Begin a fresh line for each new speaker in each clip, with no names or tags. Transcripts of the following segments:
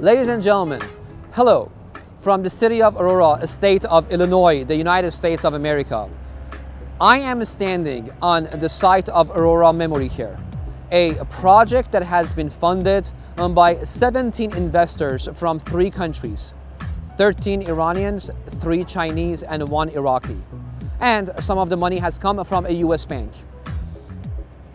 Ladies and gentlemen, hello from the city of Aurora, a state of Illinois, the United States of America. I am standing on the site of Aurora Memory Care, a project that has been funded by 17 investors from 3 countries, 13 Iranians, 3 Chinese, and 1 Iraqi. And some of the money has come from a US bank.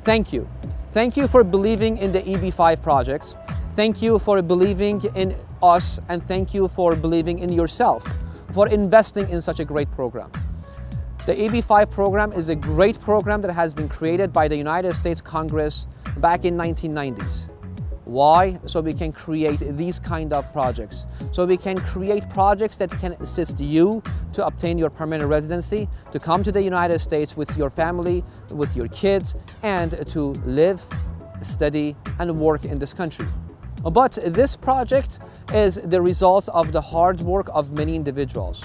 Thank you. Thank you for believing in the EB5 project. Thank you for believing in us, and thank you for believing in yourself, for investing in such a great program. The EB5 program is a great program that has been created by the United States Congress back in 1990s. Why? So we can create these kind of projects. So we can create projects that can assist you to obtain your permanent residency, to come to the United States with your family, with your kids, and to live, study, and work in this country. But this project is the result of the hard work of many individuals.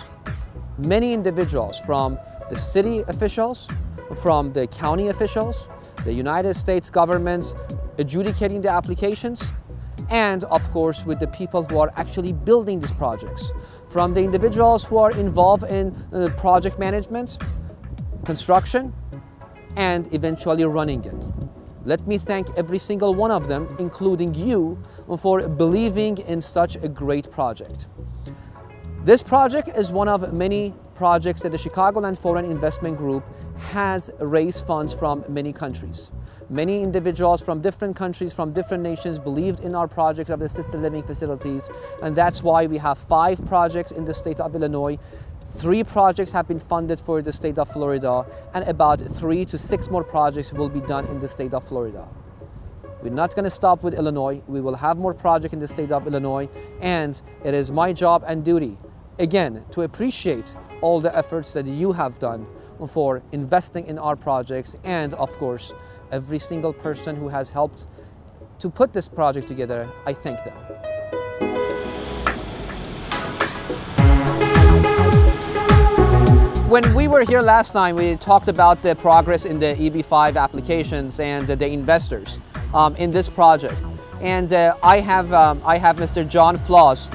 Many individuals, from the city officials, from the county officials, the United States governments adjudicating the applications, and of course with the people who are actually building these projects. From the individuals who are involved in project management, construction, and eventually running it. Let me thank every single one of them, including you, for believing in such a great project. This project is one of many projects that the Chicagoland Foreign Investment Group has raised funds from many countries. Many individuals from different countries, from different nations believed in our project of assisted living facilities, and that's why we have 5 projects in the state of Illinois. 3 projects have been funded for the state of Florida, and about 3 to 6 more projects will be done in the state of Florida. We're not going to stop with Illinois. We will have more projects in the state of Illinois, and it is my job and duty, again, to appreciate all the efforts that you have done for investing in our projects, and of course, every single person who has helped to put this project together, I thank them. When we were here last time, we talked about the progress in the EB5 applications and the investors in this project. And I have Mr. John Floss.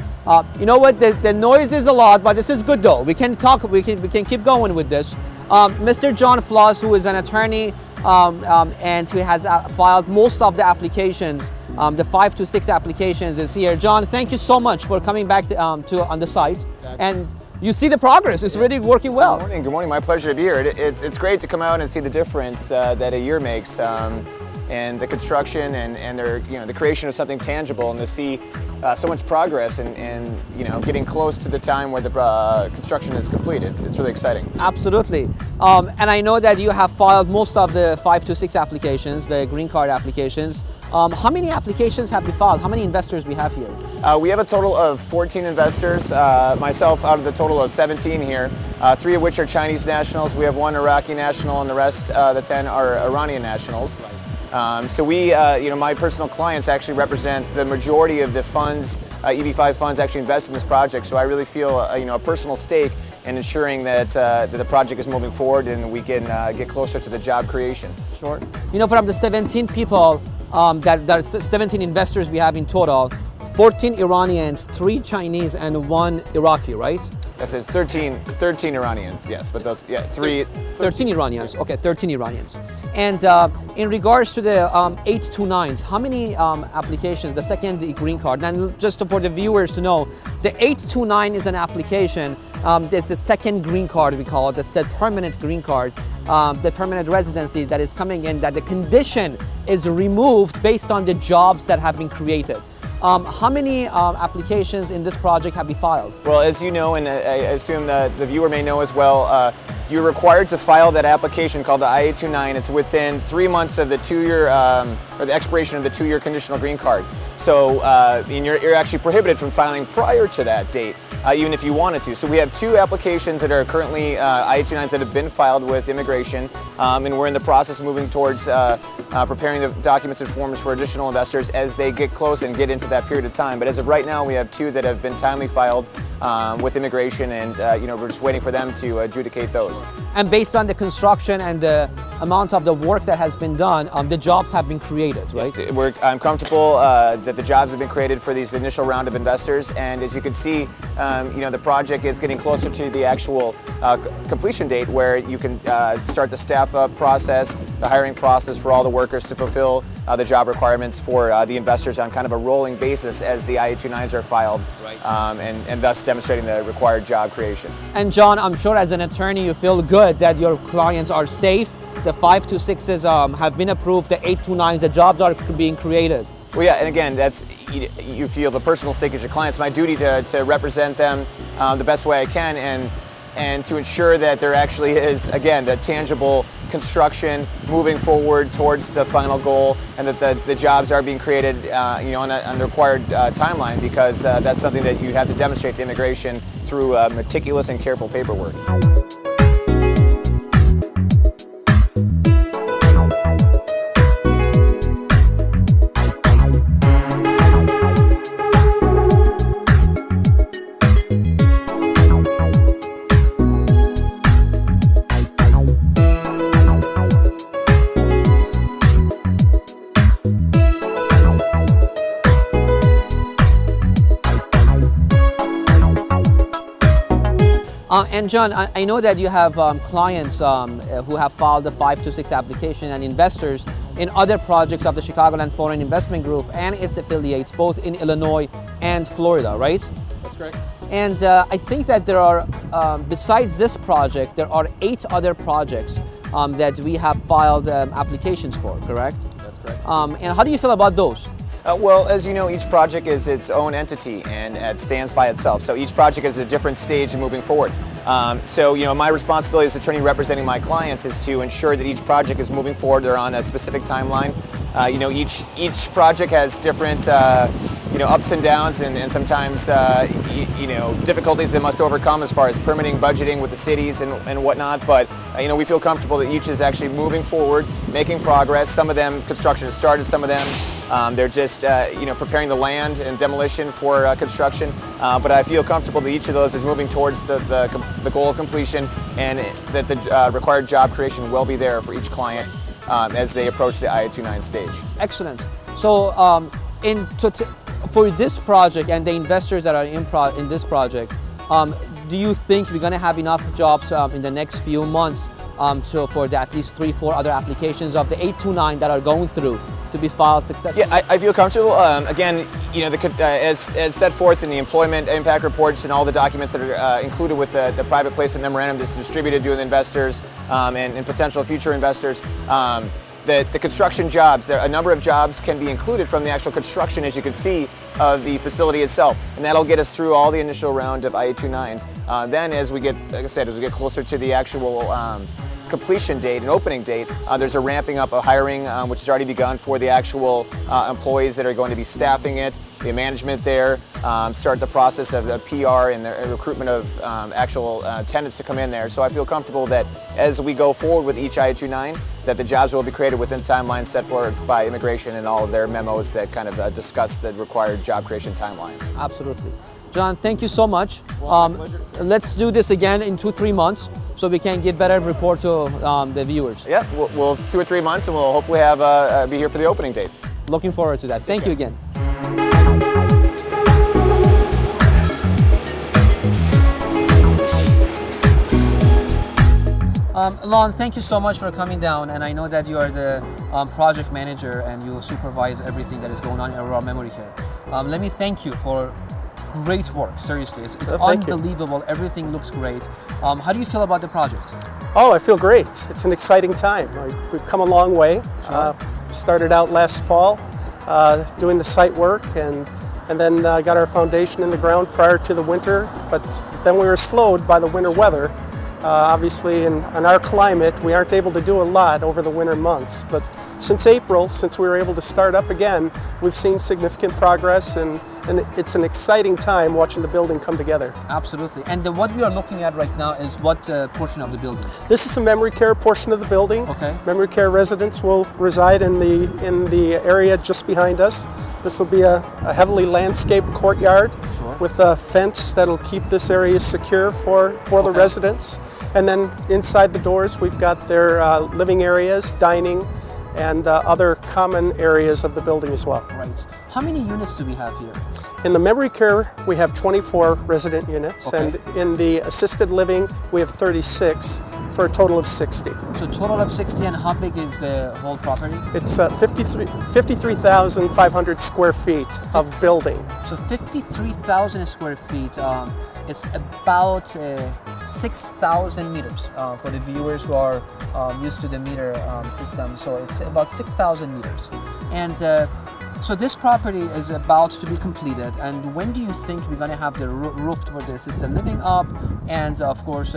You know what? The noise is a lot, but this is good though. We can talk. We can keep going with this. Mr. John Floss, who is an attorney and who has filed most of the applications, the 5 to 6 applications, is here. John, thank you so much for coming back on the site. And you see the progress. It's really working well.
Good morning. Good morning. My pleasure to be here. It's great to come out and see the difference that a year makes, and the construction and the creation of something tangible, and to see so much progress and getting close to the time where the construction is complete. It's really exciting.
Absolutely. And I know that you have filed most of the 5 to 6 applications, the green card applications. How many applications have you filed? How many investors we have here?
We have a total of 14 investors, myself out of the total of 17 here, 3 of which are Chinese nationals. We have 1 Iraqi national, and the rest, the 10, are Iranian nationals. So we, my personal clients actually represent the majority of the funds, EB5 funds actually invest in this project. So I really feel, a personal stake in ensuring that, the project is moving forward and we can get closer to the job creation.
Sure. From the 17 people, that 17 investors we have in total, 14 Iranians, 3 Chinese, and 1 Iraqi, right?
That says 13 Iranians, yes, but those,
13 Iranians, okay, 13 Iranians. And in regards to the 829s, how many applications, the second green card, and just for the viewers to know, the 829 is an application, it's the second green card, we call it, it's the permanent green card, the permanent residency that is coming in, that the condition is removed based on the jobs that have been created. How many applications in this project have you filed?
Well, as you know, and I assume that the viewer may know as well, you're required to file that application called the I-829. It's within 3 months of the 2-year, or the expiration of the 2-year conditional green card. So you're actually prohibited from filing prior to that date, even if you wanted to. So we have 2 applications that are currently I-829s that have been filed with immigration, and we're in the process of moving towards preparing the documents and forms for additional investors as they get close and get into that period of time. But as of right now, we have 2 that have been timely filed with immigration, and we're just waiting for them to adjudicate those.
And based on the construction and the amount of the work that has been done, the jobs have been created, right?
Yes, I'm comfortable that the jobs have been created for these initial round of investors, and as you can see, the project is getting closer to the actual completion date, where you can start the staff up process, the hiring process for all the workers to fulfill the job requirements for the investors on kind of a rolling basis as the IA-29s are filed, right. and thus demonstrating the required job creation.
And John, I'm sure as an attorney you feel good that your clients are safe. The 526s have been approved, the 829s, the jobs are being created.
Well, yeah, and again, you feel the personal stake as your clients. My duty to represent them the best way I can, and to ensure that there actually is, again, the tangible construction moving forward towards the final goal, and that the jobs are being created on the required timeline, because that's something that you have to demonstrate to immigration through meticulous and careful paperwork.
And John, I know that you have clients who have filed the 526 application, and investors in other projects of the Chicagoland Foreign Investment Group and its affiliates, both in Illinois and Florida, right?
That's correct.
And I think that there are, besides this project, there are 8 other projects that we have filed applications for, correct?
That's correct.
And how do you feel about those?
Well, as you know, each project is its own entity, and it stands by itself. So each project is a different stage in moving forward. My responsibility as the attorney representing my clients is to ensure that each project is moving forward. They're on a specific timeline. Each project has different ups and downs, and sometimes difficulties they must overcome as far as permitting, budgeting with the cities and whatnot. But we feel comfortable that each is actually moving forward, making progress. Some of them construction has started. Some of them they're just preparing the land and demolition for construction. But I feel comfortable that each of those is moving towards the goal of completion, and that the required job creation will be there for each client as they approach the IA-29 stage.
Excellent. So for this project and the investors that are in this project, do you think we're going to have enough jobs in the next few months for at least 3-4 other applications of the 829 that are going through to be filed successfully?
Yeah, I feel comfortable. Again, as set forth in the employment impact reports and all the documents that are included with the private placement memorandum that's distributed to the investors and potential future investors, the construction jobs, a number of jobs can be included from the actual construction, as you can see, of the facility itself, and that'll get us through all the initial round of IA-29s. Then, as we get, like I said, as we get closer to the actual completion date and opening date, there's a ramping up of hiring, which has already begun for the actual employees that are going to be staffing it, the management there, start the process of the PR and the recruitment of actual tenants to come in there. So I feel comfortable that as we go forward with each IA-29, that the jobs will be created within timelines set forward by immigration and all of their memos that kind of discuss the required job creation timelines.
Absolutely. John, thank you so much.
Well, my pleasure.
Let's do this again in 2-3 months so we can give better report to the viewers.
Yeah, we'll 2 or 3 months, and we'll hopefully have be here for the opening date.
Looking forward to that. Thank you again. Lon, thank you so much for coming down, and I know that you are the project manager and you supervise everything that is going on in Aurora Memory Care. Let me thank you for great work, seriously. It's unbelievable. Everything looks great. How do you feel about the project?
Oh, I feel great. It's an exciting time. We've come a long way.
Sure.
Started out last fall doing the site work, and then got our foundation in the ground prior to the winter, but then we were slowed by the winter weather. Obviously, in our climate, we aren't able to do a lot over the winter months, but since April, since we were able to start up again, we've seen significant progress, and it's an exciting time watching the building come together.
Absolutely. And what we are looking at right now is what portion of the building?
This is a memory care portion of the building.
Okay.
Memory care residents will reside in the area just behind us. This will be a heavily landscaped courtyard. Sure. With a fence that'll keep this area secure for the residents. And then inside the doors, we've got their living areas, dining, and other common areas of the building as well.
Right. How many units do we have here?
In the memory care, we have 24 resident units,
Okay.
and in the assisted living, we have 36 for a total of 60.
So total of 60, and how big is the whole property?
It's 53,500 square feet of building.
So 53,000 square feet. It's about 6,000 meters for the viewers who are used to the meter system. So it's about 6,000 meters. And so this property is about to be completed. And when do you think we're going to have the roof for the assisted living up, and of course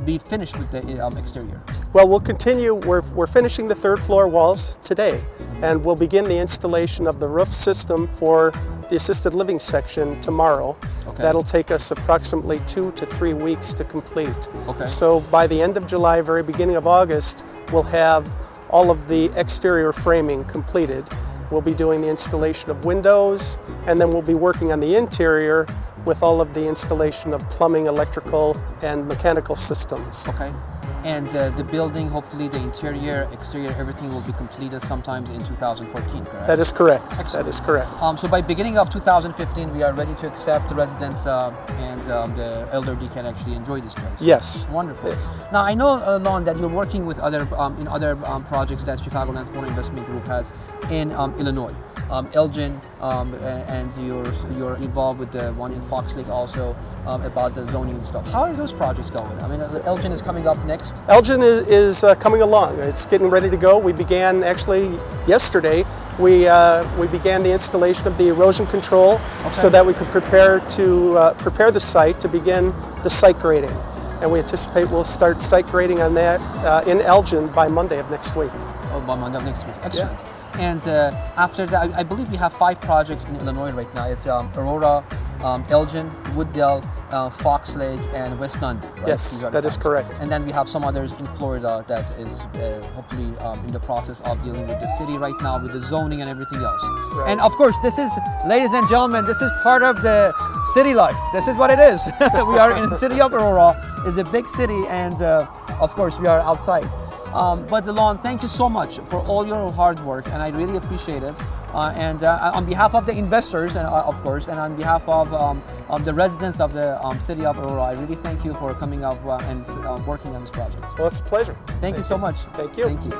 be finished with the exterior?
Well, we'll continue. We're finishing the third floor walls today, and we'll begin the installation of the roof system for the assisted living section tomorrow.
Okay.
That'll take us approximately 2 to 3 weeks to complete.
Okay.
So by the end of July, very beginning of August, we'll have all of the exterior framing completed. We'll be doing the installation of windows, and then we'll be working on the interior with all of the installation of plumbing, electrical, and mechanical systems.
Okay. And the building, hopefully the interior, exterior, everything will be completed sometimes in 2014, correct?
That is correct.
Excellent.
That is correct.
So by beginning of 2015, we are ready to accept the residents and the elderly can actually enjoy this place.
Yes.
Wonderful.
Yes.
Now I know, Lon, that you're working with other in other projects that Chicagoland Foreign Investment Group has in Illinois. Elgin, and you're involved with the one in Fox Lake also about the zoning and stuff. How are those projects going? I mean, Elgin is coming up next.
Elgin is coming along. It's getting ready to go. We began actually yesterday. We began the installation of the erosion control so that we could prepare the site to begin the site grading. And we anticipate we'll start site grading on that in Elgin by Monday of next week.
Oh, by Monday of next week. Excellent.
Yeah.
And after that, I believe we have 5 projects in Illinois right now. It's Aurora, Elgin, Wooddale, Fox Lake, and West Nundy. Right?
Yes, that is correct.
And then we have some others in Florida that is hopefully in the process of dealing with the city right now, with the zoning and everything else.
Right.
And of course, this is, ladies and gentlemen, this is part of the city life. This is what it is. We are in the city of Aurora. It's a big city, and of course, we are outside. But Lon, thank you so much for all your hard work, and I really appreciate it. And on behalf of the investors, and of course, and on behalf of the residents of the city of Aurora, I really thank you for coming up and working on this project.
Well, it's a pleasure.
Thank you so much.
Thank you.
Thank you.